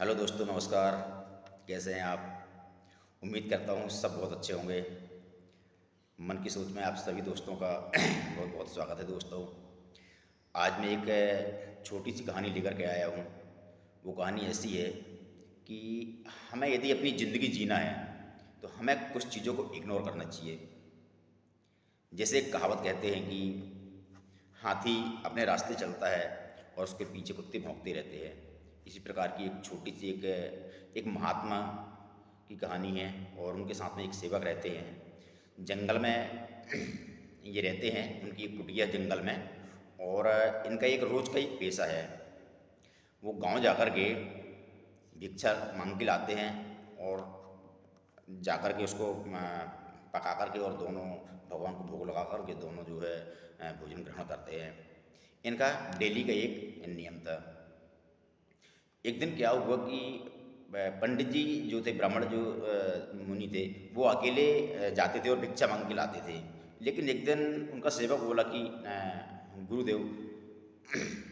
Hello दोस्तों, नमस्कार। कैसे हैं आप? उम्मीद करता हूँ सब बहुत अच्छे होंगे। मन की सोच में आप सभी दोस्तों का बहुत बहुत स्वागत है दोस्तों। आज मैं एक छोटी सी कहानी लेकर के आया हूँ। वो कहानी ऐसी है कि हमें यदि अपनी ज़िंदगी जीना है तो हमें कुछ चीज़ों को इग्नोर करना चाहिए। जैसे एक कहावत कहते हैं कि हाथी अपने रास्ते चलता है और उसके पीछे कुत्ते भौंकते रहते हैं। इसी प्रकार की एक छोटी सी एक महात्मा की कहानी है और उनके साथ में एक सेवक रहते हैं जंगल में। ये रहते हैं, उनकी एक कुटिया जंगल में। और इनका एक रोज़ का एक पेशा है। वो गांव जाकर के भिक्षा मांग के लाते हैं और जाकर के उसको पका कर के और दोनों भगवान को भोग लगा कर के दोनों जो है भोजन ग्रहण करते हैं। इनका डेली का एक नियम था। एक दिन क्या हुआ कि पंडित जी जो थे, ब्राह्मण जो मुनि थे, वो अकेले जाते थे और भिक्षा मांग के लाते थे। लेकिन एक दिन उनका सेवक बोला कि गुरुदेव,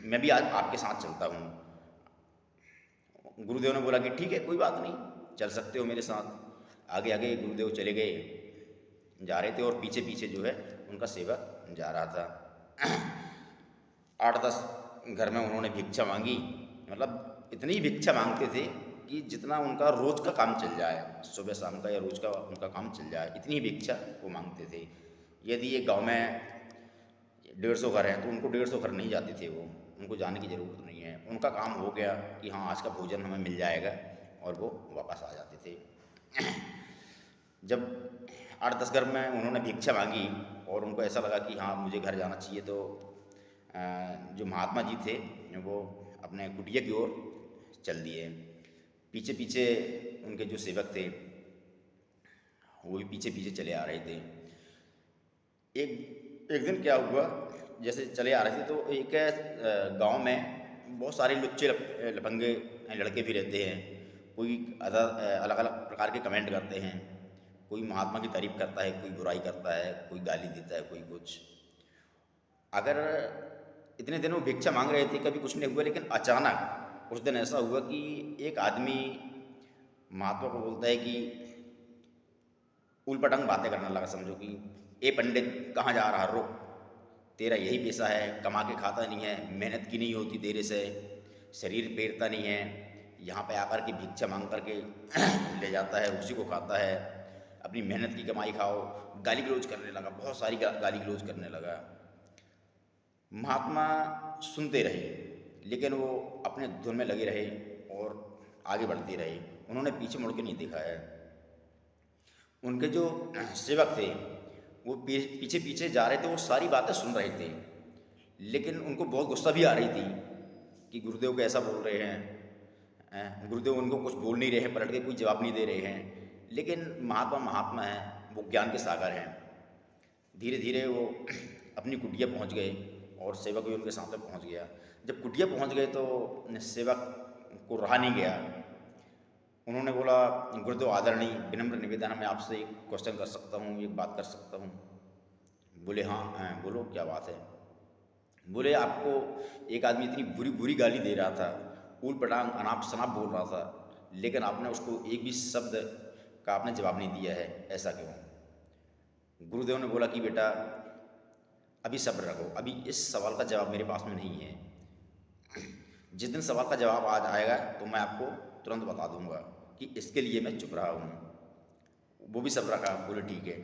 मैं भी आज आपके साथ चलता हूँ। गुरुदेव ने बोला कि ठीक है, कोई बात नहीं, चल सकते हो मेरे साथ। आगे आगे गुरुदेव चले गए, जा रहे थे और पीछे पीछे जो है उनका सेवक जा रहा था। 8-10 घर में उन्होंने भिक्षा मांगी। मतलब इतनी भिक्षा मांगते थे कि जितना उनका रोज का काम चल जाए, सुबह शाम का या रोज का उनका काम चल जाए, इतनी भिक्षा वो मांगते थे। यदि ये गांव में 150 घर हैं तो उनको 150 घर नहीं जाते थे वो, उनको जाने की ज़रूरत नहीं है। उनका काम हो गया कि हाँ, आज का भोजन हमें मिल जाएगा, और वो वापस आ जाते थे। जब 8-10 घर में उन्होंने भिक्षा मांगी और उनको ऐसा लगा कि हाँ, मुझे घर जाना चाहिए, तो जो महात्मा जी थे वो अपने कुटिया की ओर चल दिए। पीछे पीछे उनके जो सेवक थे वो भी पीछे पीछे चले आ रहे थे। एक एक दिन क्या हुआ, जैसे चले आ रहे थे तो एक गांव में बहुत सारे लुच्चे लफंगे लड़के भी रहते हैं। कोई अलग अलग प्रकार के कमेंट करते हैं। कोई महात्मा की तारीफ करता है, कोई बुराई करता है, कोई गाली देता है, कोई कुछ। अगर इतने दिन वो भिक्षा मांग रहे थे, कभी कुछ नहीं हुआ, लेकिन अचानक उस दिन ऐसा हुआ कि एक आदमी महात्मा को बोलता है कि उल पटंग बातें करने लगा। समझो कि ए पंडित, कहाँ जा रहा, रुक, तेरा यही पेशा है, कमा के खाता नहीं है, मेहनत की नहीं होती तेरे से, शरीर पेरता नहीं है, यहाँ पे आकर के भिक्षा मांग करके ले जाता है, उसी को खाता है, अपनी मेहनत की कमाई खाओ। गाली गलौज करने लगा, बहुत सारी गाली गलौज करने लगा। महात्मा सुनते रहे, लेकिन वो अपने धुन में लगे रहे और आगे बढ़ते रहे। उन्होंने पीछे मुड़ के नहीं देखा है। उनके जो सेवक थे वो पीछे पीछे जा रहे थे, वो सारी बातें सुन रहे थे, लेकिन उनको बहुत गुस्सा भी आ रही थी कि गुरुदेव को ऐसा बोल रहे हैं। गुरुदेव उनको कुछ बोल नहीं रहे हैं, पलट के कोई जवाब नहीं दे रहे हैं। लेकिन महात्मा महात्मा है, वो ज्ञान के सागर हैं। धीरे धीरे वो अपनी कुटिया पहुंच गए और सेवक भी उनके सामने पहुंच गया। जब कुटिया पहुंच गए तो सेवक को रहा नहीं गया। उन्होंने बोला, गुरुदेव आदरणीय, विनम्र निवेदन है, मैं आपसे एक क्वेश्चन कर सकता हूँ, एक बात कर सकता हूँ? बोले हाँ, बोलो क्या बात है? बोले, आपको एक आदमी इतनी बुरी बुरी गाली दे रहा था, ऊल पटांग अनाप शनाप बोल रहा था, लेकिन आपने उसको एक भी शब्द का आपने जवाब नहीं दिया है, ऐसा क्यों? गुरुदेव ने बोला कि बेटा, अभी सब्र रखो, अभी इस सवाल का जवाब मेरे पास में नहीं है। जिस दिन सवाल का जवाब आज आएगा तो मैं आपको तुरंत बता दूंगा कि इसके लिए मैं चुप रहा हूँ। वो भी सब रखा, बोले ठीक है।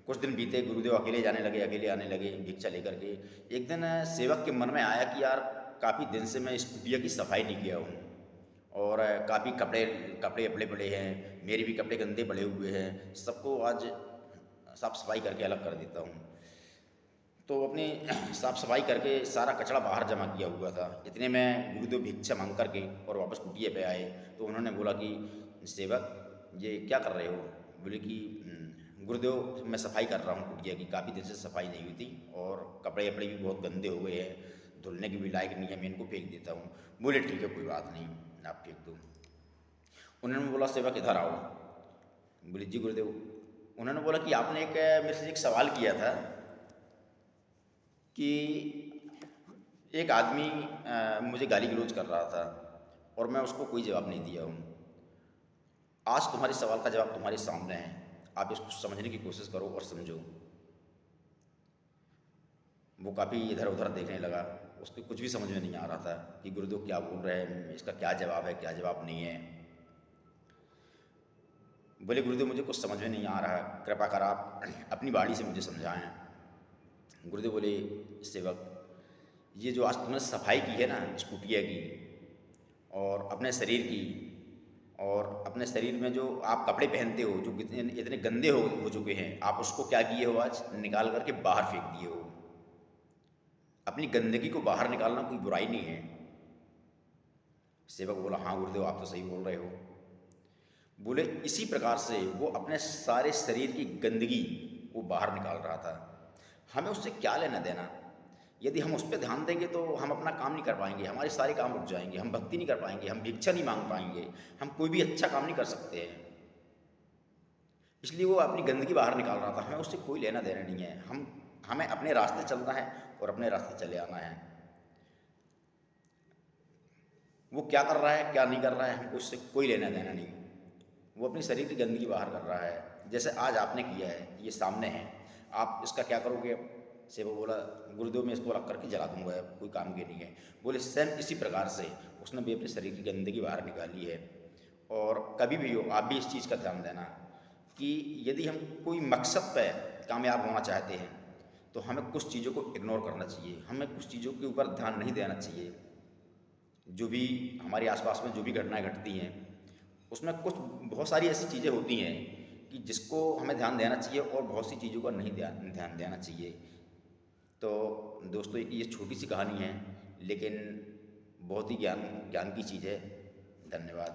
कुछ दिन बीते, गुरुदेव अकेले जाने लगे, अकेले आने लगे भिक्षा लेकर के। एक दिन सेवक के मन में आया कि यार, काफ़ी दिन से मैं इस कुटिया की सफाई नहीं किया हूँ, और काफ़ी कपड़े कपड़े अपड़े पड़े हैं, मेरे भी कपड़े गंदे पड़े हुए हैं, सबको आज साफ सफाई करके अलग कर देता हूँ। तो अपनी साफ सफाई करके सारा कचरा बाहर जमा किया हुआ था। इतने में गुरुदेव भिक्षा मांग करके और वापस कुटिया पे आए। तो उन्होंने बोला कि सेवक, ये क्या कर रहे हो? बोले कि गुरुदेव, मैं सफाई कर रहा हूँ कुटिया की, काफ़ी दिन से सफाई नहीं हुई थी और कपड़े वपड़े भी बहुत गंदे हो गए हैं, धुलने की भी लायक नहीं है, मैं इनको फेंक देता हूँ। बोले ठीक है, कोई बात नहीं, आप फेंक दो। उन्होंने बोला, सेवक इधर आओ। बोले जी गुरुदेव। उन्होंने बोला कि आपने एक मेरे से एक सवाल किया था कि एक आदमी मुझे गाली गलौज कर रहा था और मैं उसको कोई जवाब नहीं दिया हूँ। आज तुम्हारे सवाल का जवाब तुम्हारे सामने है, आप इसको समझने की कोशिश करो और समझो। वो काफ़ी इधर उधर देखने लगा, उसको कुछ भी समझ में नहीं आ रहा था कि गुरुदेव क्या बोल रहे हैं, इसका क्या जवाब है, क्या जवाब नहीं है। बोले गुरुदेव मुझे कुछ समझ में नहीं आ रहा, कृपा कर आप अपनी बाणी से मुझे समझाएं। गुरुदेव बोले सेवक, ये जो आज तुमने सफाई की है ना इस कुटिया की और अपने शरीर की, और अपने शरीर में जो आप कपड़े पहनते हो जो कितने इतने गंदे हो चुके हैं, आप उसको क्या किए हो, आज निकाल करके बाहर फेंक दिए हो। अपनी गंदगी को बाहर निकालना कोई बुराई नहीं है। सेवक बोला हाँ गुरुदेव आप तो सही बोल रहे हो। बोले इसी प्रकार से वो अपने सारे शरीर की गंदगी वो बाहर निकाल रहा था। हमें उससे क्या लेना देना? यदि हम उस पर ध्यान देंगे तो हम अपना काम नहीं कर पाएंगे, हमारे सारे काम रुक जाएंगे, हम भक्ति नहीं कर पाएंगे, हम भिक्षा नहीं मांग पाएंगे, हम कोई भी अच्छा काम नहीं कर सकते हैं। इसलिए वो अपनी गंदगी बाहर निकाल रहा था, हमें उससे कोई लेना देना नहीं है। हमें अपने रास्ते चलना है और अपने रास्ते चले आना है। वो क्या कर रहा है क्या नहीं कर रहा है हमको उससे कोई लेना देना नहीं। वो अपनी शरीर की गंदगी बाहर कर रहा है, जैसे आज आपने किया है, ये सामने है, आप इसका क्या करोगे? सेवक बोला गुरुदेव मैं इसको रख करके जला दूंगा, अब कोई काम की नहीं है। बोले सेम इसी प्रकार से उसने भी अपने शरीर की गंदगी बाहर निकाली है। और कभी भी हो आप भी इस चीज़ का ध्यान देना कि यदि हम कोई मकसद पर कामयाब होना चाहते हैं तो हमें कुछ चीज़ों को इग्नोर करना चाहिए, हमें कुछ चीज़ों के ऊपर ध्यान नहीं देना चाहिए। जो भी हमारे आसपास में जो भी घटनाएं घटती हैं उसमें कुछ बहुत सारी ऐसी चीज़ें होती हैं कि जिसको हमें ध्यान देना चाहिए और बहुत सी चीज़ों का नहीं ध्यान देना चाहिए। तो दोस्तों ये छोटी सी कहानी है लेकिन बहुत ही ज्ञान ज्ञान की चीज़ है। धन्यवाद।